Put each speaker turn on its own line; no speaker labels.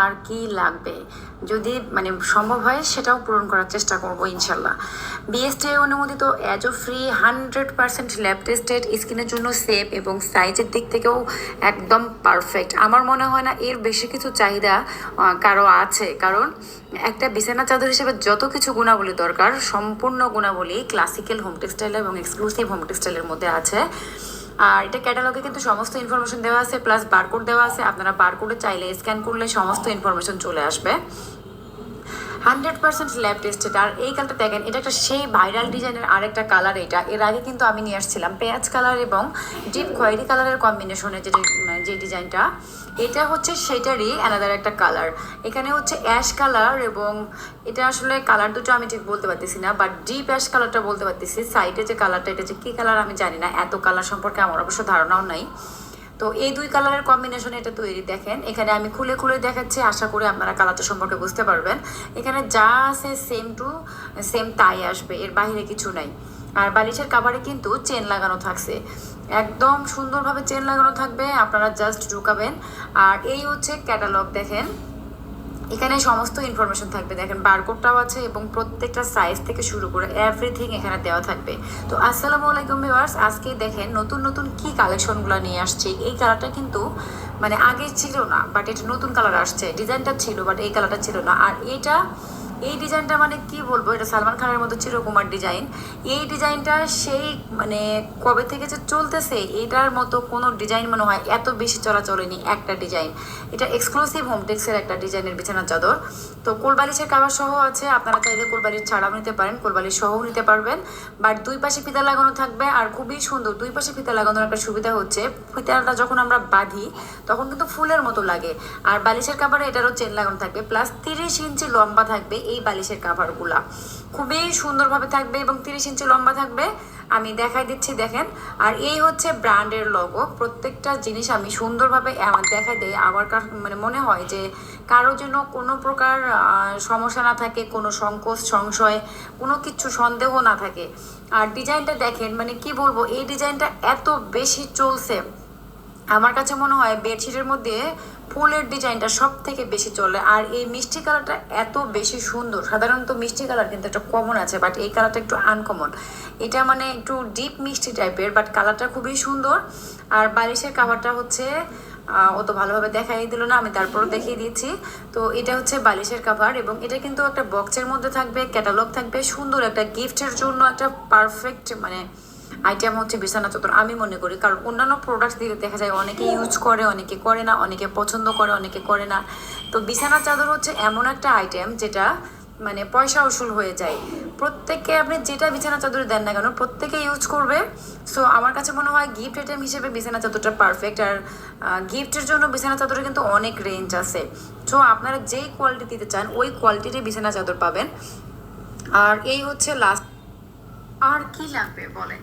আর কি লাগবে যদি মানে সম্ভব হয় সেটাও পূরণ করার চেষ্টা করব ইনশাল্লাহ। বিএসটিআই অনুমোদিত অ্যাজো ফ্রি 100% ল্যাব টেস্টেড, স্কিনের জন্য সেফ এবং সাইজের দিক থেকেও একদম পারফেক্ট। আমার মনে হয় না এর বেশি কিছু চাহিদা কারো আছে, কারণ একটা বিছানা চাদর হিসেবে যত কিছু গুণাবলী দরকার সম্পূর্ণ গুণাবলী ক্লাসিক্যাল হোম টেক্সটাইল এবং এক্সক্লুসিভ হোম টেক্সটাইলের মধ্যে আছে। আর এটা ক্যাটালগে কিন্তু সমস্ত ইনফরমেশন দেওয়া আছে, প্লাস বারকোড দেওয়া আছে। আপনারা বারকোডে চাইলে স্ক্যান করলে সমস্ত ইনফরমেশন চলে আসবে। 100% ল্যাব টেস্টেড। আর এই কালারটা দেখেন, এটা একটা সেই ভাইরাল ডিজাইনের আরেকটা কালার। এটা এর আগে কিন্তু আমি নিয়ে আসছিলাম পেঁয়াজ কালার এবং ডিপ খয়েরি কালারের কম্বিনেশনে যে ডিজাইনটা, এটা হচ্ছে সেটারই অ্যানাদার একটা কালার। এখানে হচ্ছে অ্যাশ কালার, এবং এটা আসলে কালার দুটো আমি ঠিক বলতে পারতেছি না, বাট ডিপ অ্যাশ কালারটা বলতে পারতেছি। সাইডে যে কালারটা, এটা যে কী কালার আমি জানি না, এত কালার সম্পর্কে আমার অবশ্য ধারণাও নাই। তো এই দুই কালারের কম্বিনেশন এটা তৈরি। দেখেন এখানে আমি খুলে খুলে দেখাচ্ছি, আশা করি আপনারা কালারটা সম্পর্কে বুঝতে পারবেন। এখানে যা আছে সেম টু সেম তাই আসবে, এর বাইরে কিছু নাই। আর বালিশের কাভারে কিন্তু চেন লাগানো থাকছে, একদম সুন্দরভাবে চেন লাগানো থাকবে, আপনারা জাস্ট ঢুকাবেন। আর এই হচ্ছে ক্যাটালগ। দেখেন এখানে সমস্ত ইনফরমেশন থাকবে, দেখেন বারকোডটাও আছে এবং প্রত্যেকটা সাইজ থেকে শুরু করে এভরিথিং এখানে দেওয়া থাকবে। তো আসসালামু আলাইকুম ভিউয়ার্স, আজকে দেখেন নতুন নতুন কি কালেকশনগুলো নিয়ে আসছে। এই কালারটা কিন্তু মানে আগে ছিল না, বাট এটা নতুন কালার আসছে। ডিজাইনটা ছিল বাট এই কালারটা ছিল না। আর এই ডিজাইনটা মানে কি বলবো, এটা সালমান খানের মতো চিরকুমার ডিজাইন। এই ডিজাইনটা সেই মানে কবে থেকে যে চলতেছে, এটার মতো কোনো ডিজাইন মনে হয় এত বেশি চলাচলেনি একটা ডিজাইন। এটা এক্সক্লুসিভ হোমটেক্সের একটা ডিজাইনের বিছানার চাদর। তো কোলবালিশের কাভার সহ আছে, আপনারা চাইলে কোলবালিশ ছাড়াও নিতে পারেন, কোলবালিশ সহও নিতে পারবেন। বাট দুই পাশে ফিতা লাগানো থাকবে, আর খুবই সুন্দর। দুই পাশে ফিতা লাগানোর একটা সুবিধা হচ্ছে, ফিতাটা যখন আমরা বাঁধি তখন কিন্তু ফুলের মতো লাগে। আর বালিশের কাভারে এটারও চেন লাগানো থাকবে, প্লাস 30 ইঞ্চি লম্বা থাকবে এই বালিশের কাভারগুলা, খুবই সুন্দরভাবে থাকবে এবং 30 ইঞ্চি লম্বা থাকবে। আমি দেখাই দিচ্ছি, দেখেন। আর এই হচ্ছে ব্র্যান্ডের লোগো। প্রত্যেকটা জিনিস আমি সুন্দরভাবে দেখাই দিই। আমার মানে মনে হয় যে কারো জন্য কোনো প্রকার সমস্যা না থাকে, কোনো সংকোচ সংশয়, কোনো কিছু সন্দেহ না থাকে। আর ডিজাইনটা দেখেন, মানে কি বলবো, এই ডিজাইনটা এত বেশি চলছে। আমার কাছে মনে হয় বেডশিটের মধ্যে ফুলের ডিজাইনটা সব থেকে বেশি চলে। আর এই মিষ্টি কালারটা এত বেশি সুন্দর। সাধারণত মিষ্টি কালার কিন্তু একটা কমন আছে, বাট এই কালারটা একটু আনকমন। এটা মানে একটু ডিপ মিষ্টি টাইপের, বাট কালারটা খুবই সুন্দর। আর বালিশের কাভারটা হচ্ছে অত ভালোভাবে দেখাই দিল না, আমি তারপরও দেখিয়ে দিয়েছি। তো এটা হচ্ছে বালিশের কাভার, এবং এটা কিন্তু একটা বক্সের মধ্যে থাকবে, ক্যাটালগ থাকবে। সুন্দর একটা গিফটের জন্য একটা পারফেক্ট মানে আইটেম হচ্ছে বিছানা চাদর আমি মনে করি। কারণ অন্যান্য প্রোডাক্ট দিলে দেখা যায় অনেকে ইউজ করে, অনেকে করে না, অনেকে পছন্দ করে, অনেকে করে না। তো বিছানা চাদর হচ্ছে এমন একটা আইটেম যেটা মানে পয়সা উসুল হয়ে যায়। প্রত্যেককে আপনি যেটা বিছানা চাদরে দেন না কেন প্রত্যেকে ইউজ করবে। সো আমার কাছে মনে হয় গিফট আইটেম হিসেবে বিছানা চাদরটা পারফেক্ট। আর গিফটের জন্য বিছানা চাদরে কিন্তু অনেক রেঞ্জ আছে। সো আপনারা যেই কোয়ালিটি দিতে চান ওই কোয়ালিটিরই বিছানা চাদর পাবেন। আর এই হচ্ছে লাস্ট। আর কি লাগবে বলেন।